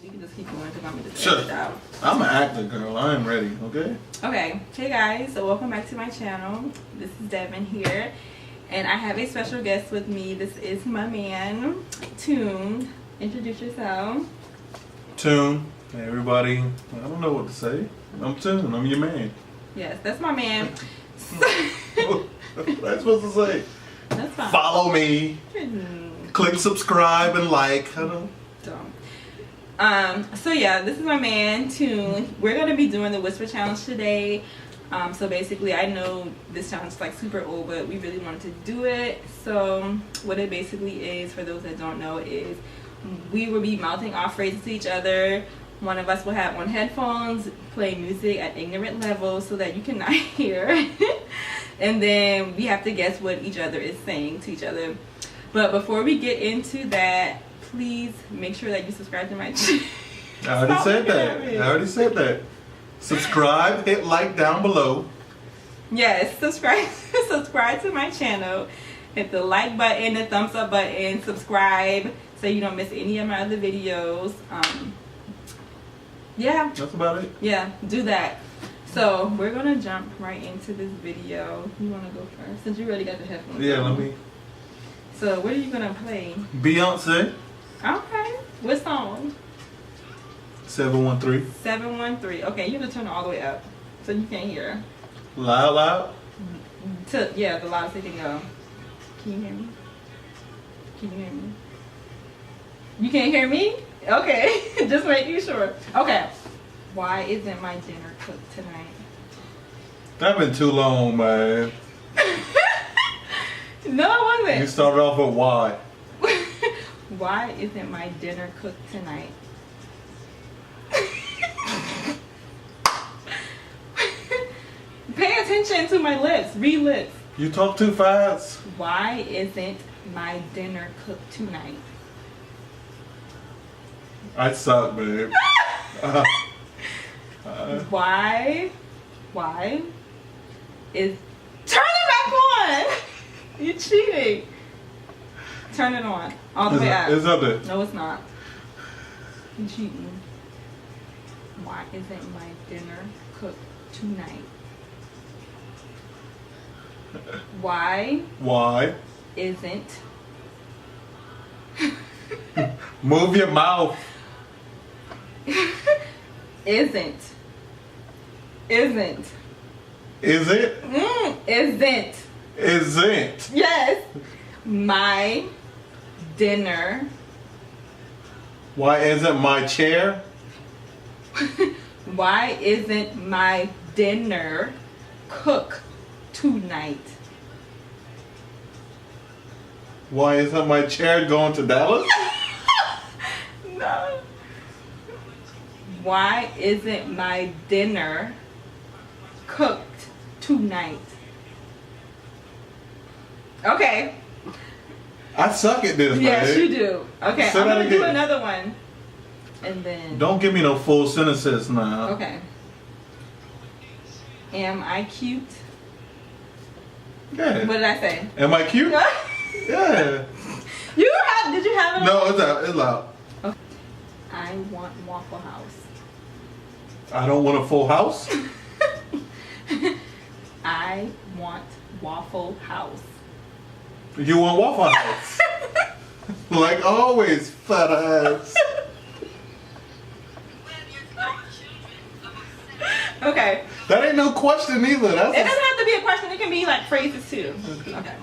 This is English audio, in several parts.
You can just keep going because I'm gonna just Sure. edit it out. I'm an actor, girl. I am ready, okay? Okay, hey guys, so welcome back to my channel. This is Devin here, and I have a special guest with me. This is my man, Toon. Introduce yourself. Toon. Hey, everybody. I don't know what to say. I'm Toon. I'm your man. Yes, that's my man. What am I supposed to say? That's fine. Follow me. Click subscribe and like. I don't. So yeah, this is my man Toon. We're gonna be doing the whisper challenge today. So basically, I know this challenge is like super old, but we really wanted to do it. So what it basically is, for those that don't know, is we will be mouthing off phrases to each other. One of us will have on headphones, play music at ignorant levels so that you cannot hear. And then we have to guess what each other is saying to each other. But before we get into that, please make sure that you subscribe to my channel. I already said that. Subscribe, hit like down below. Yes, subscribe to my channel. Hit the like button, the thumbs up button, subscribe so you don't miss any of my other videos. Yeah. That's about it. Yeah, do that. So we're gonna jump right into this video. You wanna go first? Since you already got the headphones. Yeah, on. let me. So what are you gonna play? Beyonce. Okay. What song? 713. 713. Okay, you have to turn it all the way up so you can't hear. Loud, loud. Yeah, the loudest they can go. Can you hear me? Can you hear me? You can't hear me? Okay, just making sure. Okay. Why isn't my dinner cooked tonight? That's been too long, man. No, it wasn't. You started off with why. Why isn't my dinner cooked tonight? Pay attention to my lips. Read lips. You talk too fast. Why isn't my dinner cooked tonight? I suck, babe. Why is... Turn it back on! You're cheating. Turn it on. All the way up. It's up there. No, it's not. You're cheating. Why isn't my dinner cooked tonight? Why isn't... Move your mouth. Isn't. Is it? Isn't. Isn't. Yes. My dinner. Why isn't my chair? Why isn't my dinner cooked tonight? Why isn't my chair going to Dallas? No. Why isn't my dinner cooked tonight? Okay. I suck at this, man. Yes, you do. Okay, Say I'm that gonna do again. another one. And then... Don't give me no full sentences now. Okay. Am I cute? Yeah. What did I say? Am I cute? Yeah. Did you have it on? No, it's out. It's loud. Okay. I want Waffle House. I don't want a full house. I want Waffle House. You want Waffle House. Like always, fat ass. Okay. That ain't no question either. It doesn't have to be a question. It can be like phrases too. Okay.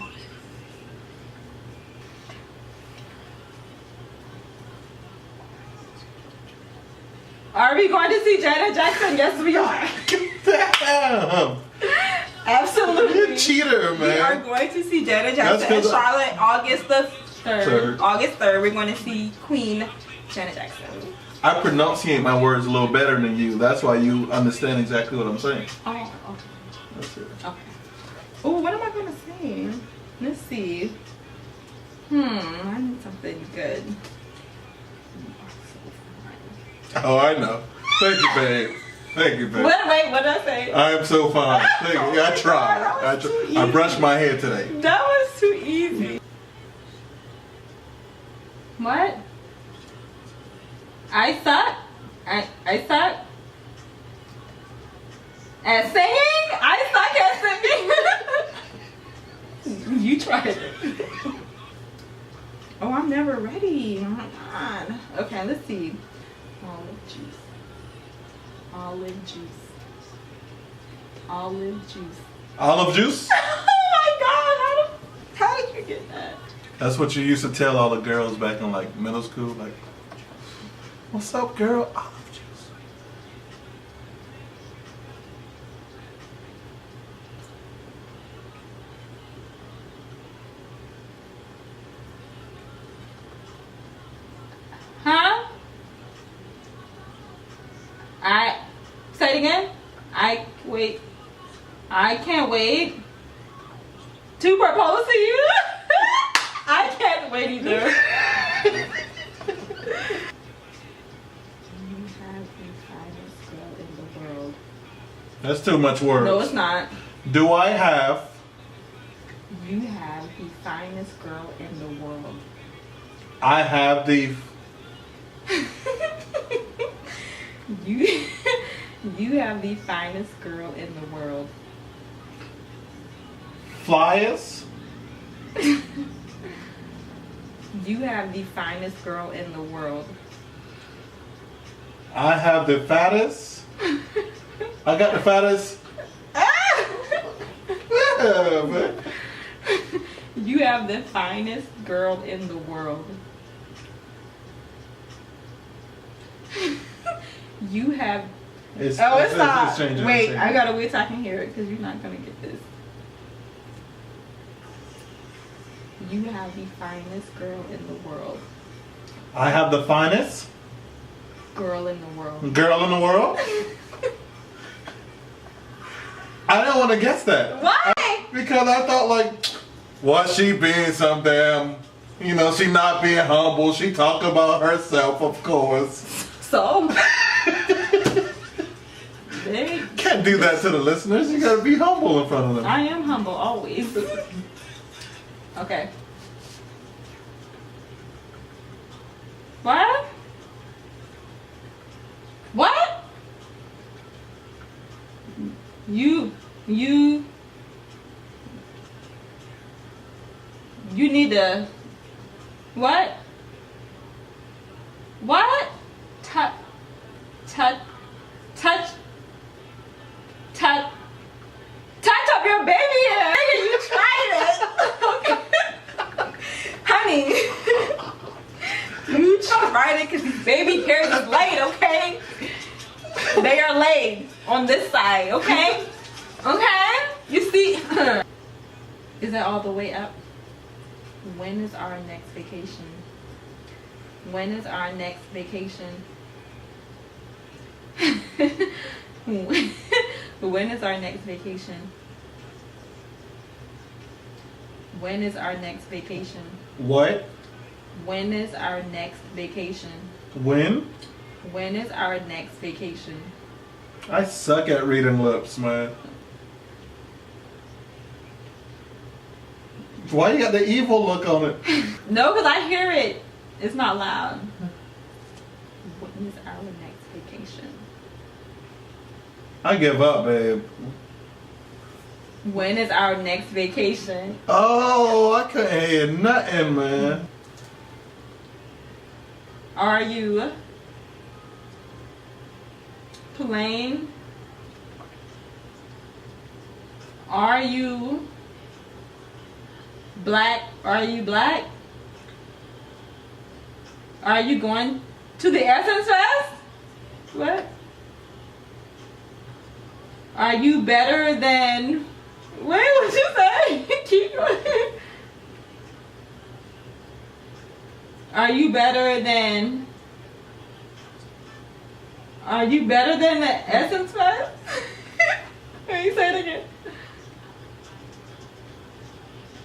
Are we going to see Janet Jackson? Yes, we are. Damn. Absolutely. You cheater, man. We are going to see Janet Jackson in Charlotte August the 3rd. August 3rd, we're going to see Queen Janet Jackson. I pronunciate my words a little better than you. That's why you understand exactly what I'm saying. Oh, okay. That's it. Okay. Oh, what am I going to say? Let's see. I need something good. Oh, I know. Thank you, babe. Thank you, babe. Wait, what did I say? I am so fine. Thank you. I tried. I brushed my hair today. That was too easy. What? I suck? I suck at singing. I suck at singing. You tried it. Oh, I'm never ready. Oh my god. Okay, let's see. Olive juice. Olive juice. Olive juice. Olive juice? Oh my god, how did you get that? That's what you used to tell all the girls back in like middle school. Like, what's up, girl? Olive juice. Huh? Say it again. Wait. I can't wait to propose to you. I can't wait either. You have the finest girl in the world. That's too much words. No, it's not. Do I have? You have the finest girl in the world. I have the. You have the finest girl in the world. Flyers? You have the finest girl in the world. I have the fattest. I got the fattest. Yeah, man. You have the finest girl in the world. You have. It's not. It's changing, wait, I gotta wait till I can hear it because you're not gonna get this. You have the finest girl in the world. I have the finest girl in the world. Girl in the world? I didn't want to guess that. Why? Because I thought like, was she being some damn, she not being humble. She talk about herself, of course. So? Can't do that to the listeners. You gotta be humble in front of them. I am humble, always. Okay. What? What? You need to. What? What? Touch up your baby hair. You tried it. Okay. Honey. You tried it because these baby hairs is laid, okay? They are laid on this side, okay? Okay? You see? Is that all the way up? When is our next vacation? When is our next vacation? When is our next vacation? When is our next vacation? What? When is our next vacation? When? When is our next vacation? I suck at reading lips, man. Why you got the evil look on it? No, because I hear it. It's not loud. When is our next vacation? I give up, babe. When is our next vacation? Oh, I couldn't hear nothing, man. Are you plain? Are you black? Are you black? Are you going to the Essence Fest? What? Are you better than... Wait, what you say? Keep going. Are you better than... Are you better than the Essence Fest? Can you say it again?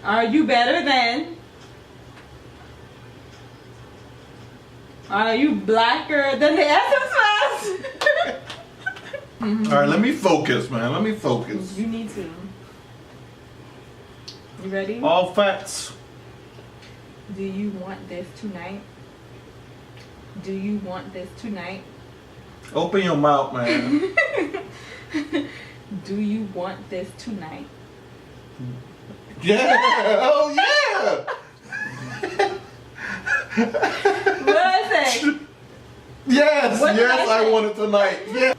Are you better than... Are you blacker than the Essence Fest? All right, let me focus, man. Let me focus. You need to. You ready? All facts. Do you want this tonight? Do you want this tonight? Open your mouth, man. Do you want this tonight? Yeah. Oh yeah. What did I say? Yes. What did Yes, I say? I want it tonight. Yeah.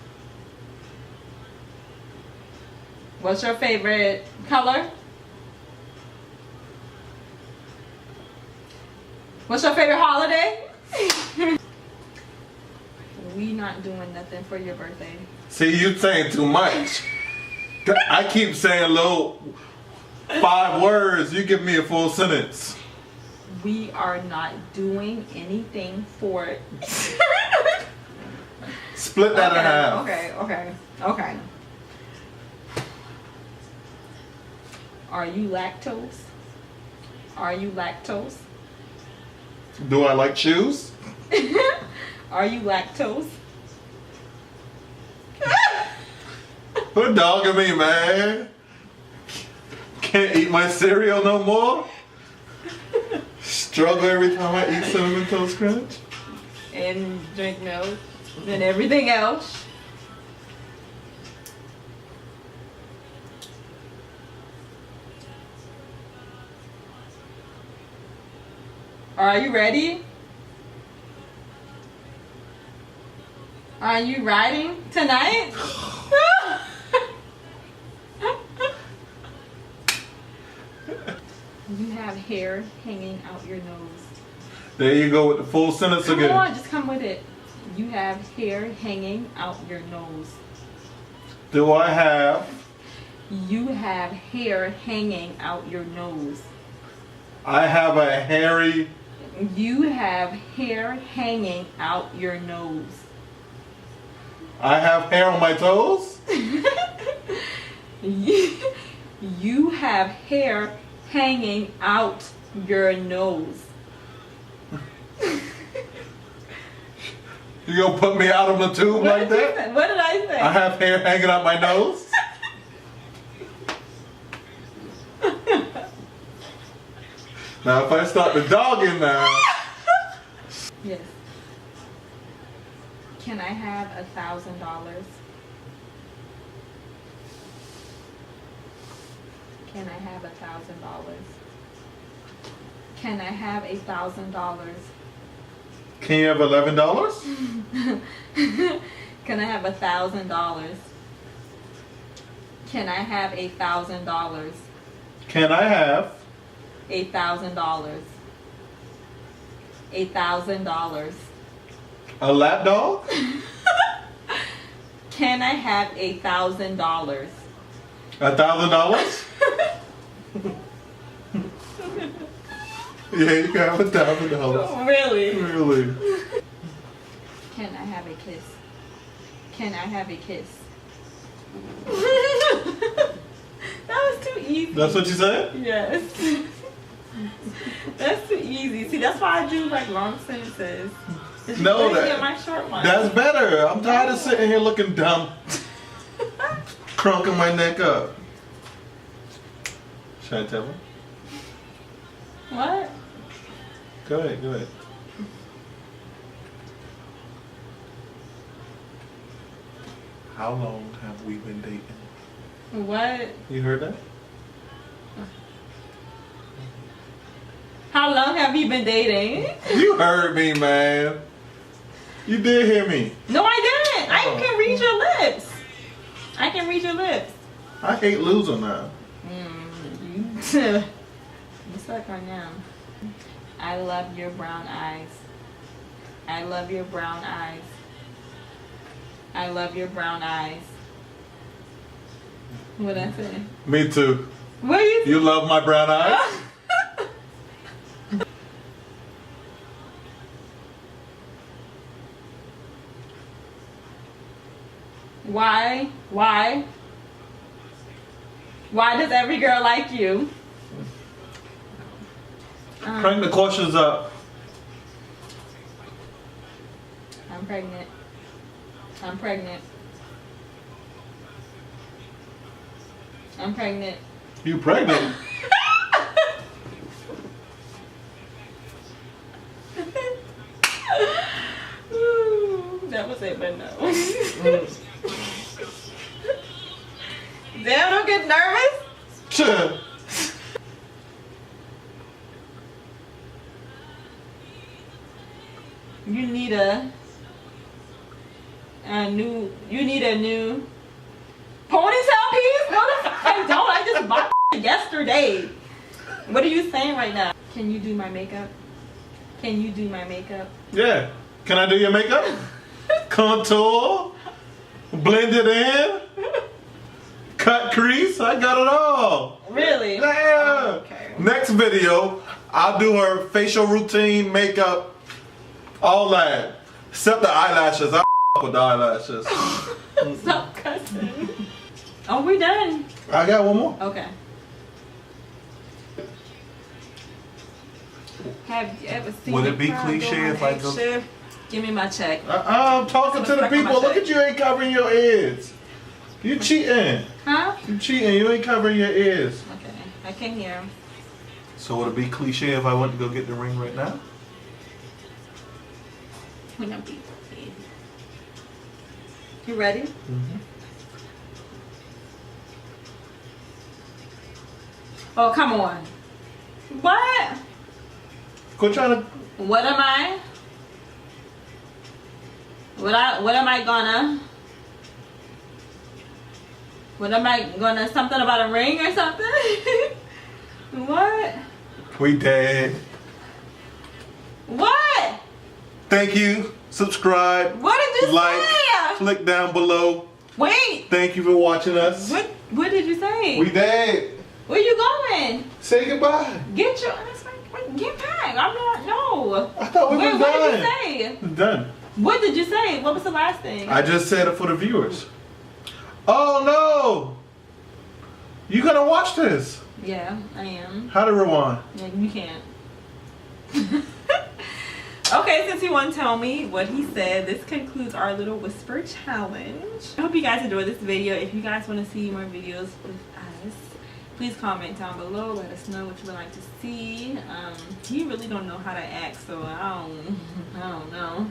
What's your favorite color? What's your favorite holiday? We not doing nothing for your birthday. See, you saying too much. I keep saying little 5 words. You give me a full sentence. We are not doing anything for it. Split that in half. Okay. Are you lactose? Are you lactose? Do I like shoes? Are you lactose? Quit dogging me, man. Can't eat my cereal no more. Struggle every time I eat Cinnamon Toast Crunch. And drink milk and everything else. Are you ready? Are you riding tonight? You have hair hanging out your nose. There you go with the full sentence Come again. on, just come with it. You have hair hanging out your nose. Do I have? You have hair hanging out your nose. I have a hairy. You have hair hanging out your nose. I have hair on my toes. You have hair hanging out your nose. You gonna put me out of the tube like that? What did I say? I have hair hanging out my nose. Now if I start the dogging now. Yes. Can I have $1,000? Can I have $1,000? Can I have $1,000? Can you have $11? Can I have $1,000? Can I have $1,000? Can I have $1,000? $1,000. a lap dog? Can I have $1,000? $1,000? Yeah, you can have $1,000. Really? Really? Can I have a kiss? Can I have a kiss? That was too easy. That's what you said? Yes. That's too easy. See, that's why I do like long sentences. No, Get my short one. that's better. I'm tired of sitting here looking dumb, crunking my neck up. Should I tell him? What? Go ahead. How long have we been dating? What? You heard that? How long have you been dating? You heard me, man. You did hear me. No, I didn't. Oh. I can read your lips. I can read your lips. I hate losing now. You suck right now. I love your brown eyes. I love your brown eyes. I love your brown eyes. What I say? Me too. What are you? You love my brown eyes? Why? Why does every girl like you? Crank the questions up. I'm pregnant. I'm pregnant. I'm pregnant. You pregnant? Ooh, that gonna say, but no. Damn, don't get nervous. Sure. You need a new ponytail piece? No, I don't. I just bought it yesterday. What are you saying right now? Can you do my makeup? Can you do my makeup? Yeah. Can I do your makeup? Contour? Blend it in? Cut crease? I got it all. Really? Yeah. Okay. Next video, I'll do her facial routine, makeup, all that. Except the eyelashes. I with the eyelashes. Stop cussing. Oh, we done. I got one more. Okay. Have you ever seen Would a it be crowd cliche going if I go- extra? Give me my check. I'm talking to the people. Look at you, ain't covering your ears. You cheating. Huh? You cheating. You ain't covering your ears. Okay. I can hear. So would it be cliche if I went to go get the ring right now? We're gonna be. You ready? Mm-hmm. Oh, come on. What? Quit trying to. What am I? What am I gonna? What am I gonna? Something about a ring or something? What? We dead. What? Thank you. Subscribe. What did you Like. say? Click down below. Wait. Thank you for watching us. What did you say? We dead. Where you going? Say goodbye. Get your get back. I'm not. No. I thought we were done. What did you say? Done. What did you say? What was the last thing? I just said it for the viewers. Oh no! You gonna watch this? Yeah, I am. How to rewind? Yeah, you can't. Okay, since you want to tell me what he said, this concludes our little whisper challenge. I hope you guys enjoyed this video. If you guys want to see more videos with us, please comment down below. Let us know what you would like to see. You really don't know how to act, so I don't know.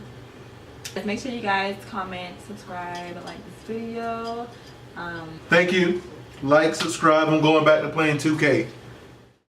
But make sure you guys comment, subscribe, and like this video. Thank you. Like, subscribe. I'm going back to playing 2K.